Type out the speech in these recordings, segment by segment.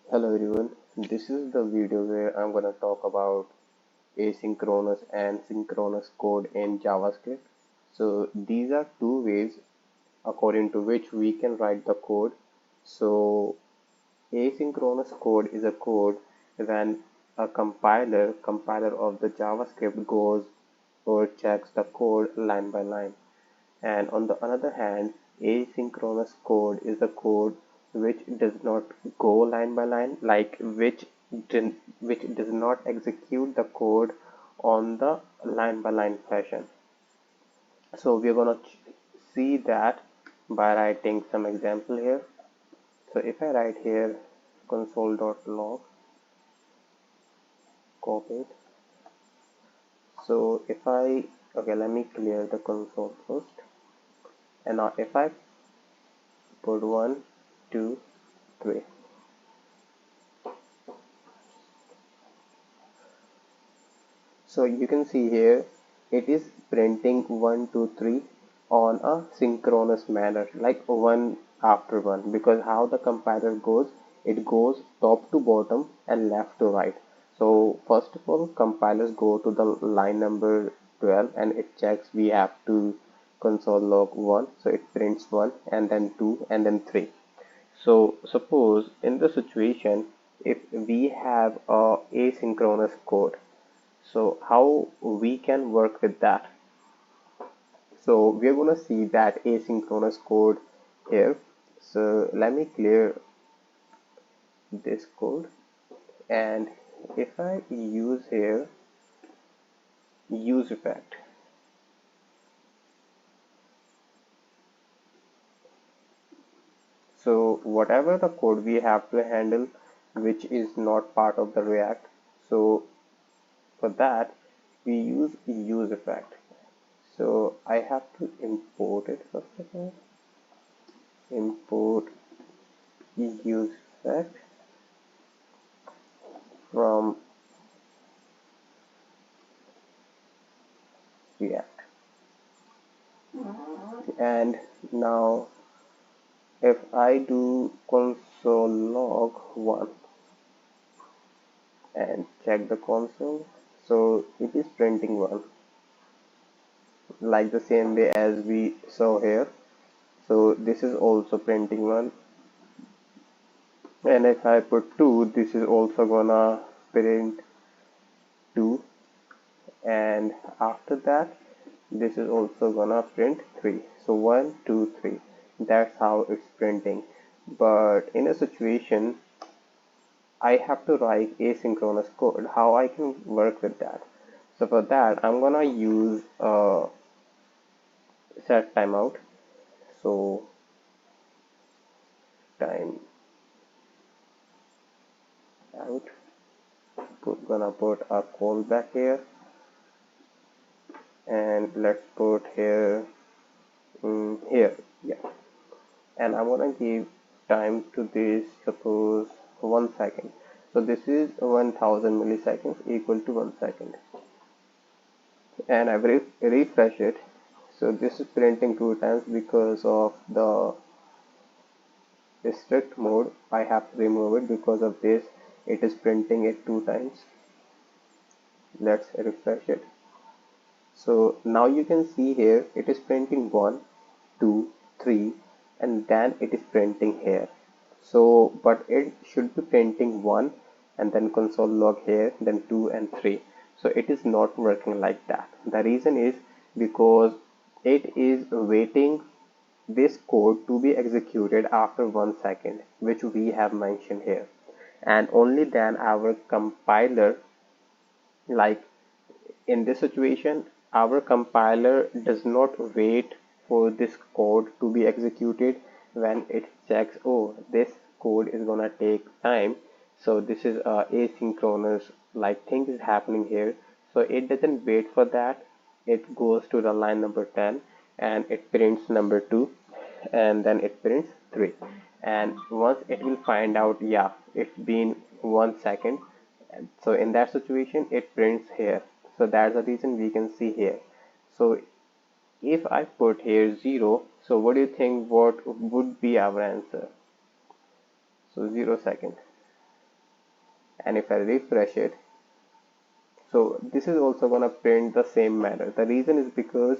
Hello everyone, this is the video where I'm going to talk about asynchronous and synchronous code in JavaScript. So these are two ways according to which we can write the code. So asynchronous code is a code when a compiler of the JavaScript goes or checks the code line by line. And on the other hand, asynchronous code is the code which does not go line by line, like which does not execute the code on the line by line fashion. So we're gonna see that by writing some example here. So if I write here console.log, copy it. So if I okay, let me clear the console first. And now if I put 1, 2, 3. So you can see here it is printing 1, 2, 3 on a synchronous manner, like one after one, because how the compiler goes, it goes top to bottom and left to right. So first of all, compilers go to the line number 12 and it checks we have to console log 1, so it prints 1 and then 2 and then 3. So suppose in the situation if we have a asynchronous code, so how we can work with that? So we're going to see that asynchronous code here. So let me clear this code, and if I use here use effect, so whatever the code we have to handle which is not part of the React, so for that we use effect. So I have to import it first of all. Import use effect from React. And now if I do console log 1 and check the console, so it is printing 1 like the same way as we saw here. So this is also printing 1, and if I put 2, this is also gonna print 2, and after that this is also gonna print 3. So 1, 2, 3, that's how it's printing. But in a situation I have to write asynchronous code, how I can work with that? So for that I'm gonna use set timeout. So time out, gonna put a callback here, and let's put here here, yeah, and I'm gonna give time to this, suppose 1 second. So this is 1000 milliseconds equal to 1 second, and I refresh it. So this is printing 2 times because of the strict mode. I have to remove it. Because of this it is printing it 2 times. Let's refresh it. So now you can see here it is printing 1, 2, 3, and then it is printing here. So but it should be printing 1 and then console log here, then 2 and 3. So it is not working like that. The reason is because it is waiting this code to be executed after 1 second, which we have mentioned here, and only then our compiler, like in this situation our compiler does not wait for this code to be executed. When it checks, oh, this code is gonna take time, so this is asynchronous like thing is happening here, so it doesn't wait for that. It goes to the line number 10 and it prints number 2, and then it prints 3, and once it will find out, yeah, it's been 1 second, so in that situation it prints here. So that's the reason we can see here. So if I put here 0, so what do you think what would be our answer? So 0 second. and if I refresh it, so this is also gonna print the same manner. The reason is because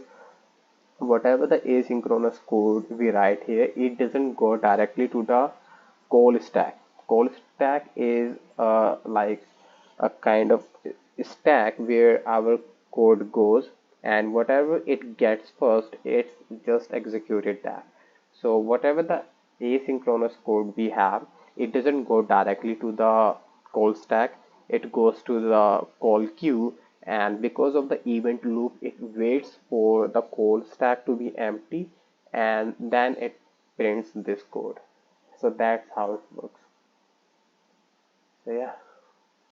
whatever the asynchronous code we write here, it doesn't go directly to the call stack. Call stack is like a kind of stack where our code goes, and whatever it gets first, it's just executed that. So whatever the asynchronous code we have, it doesn't go directly to the call stack. It goes to the call queue, and because of the event loop, it waits for the call stack to be empty, and then it prints this code. So that's how it works. So yeah.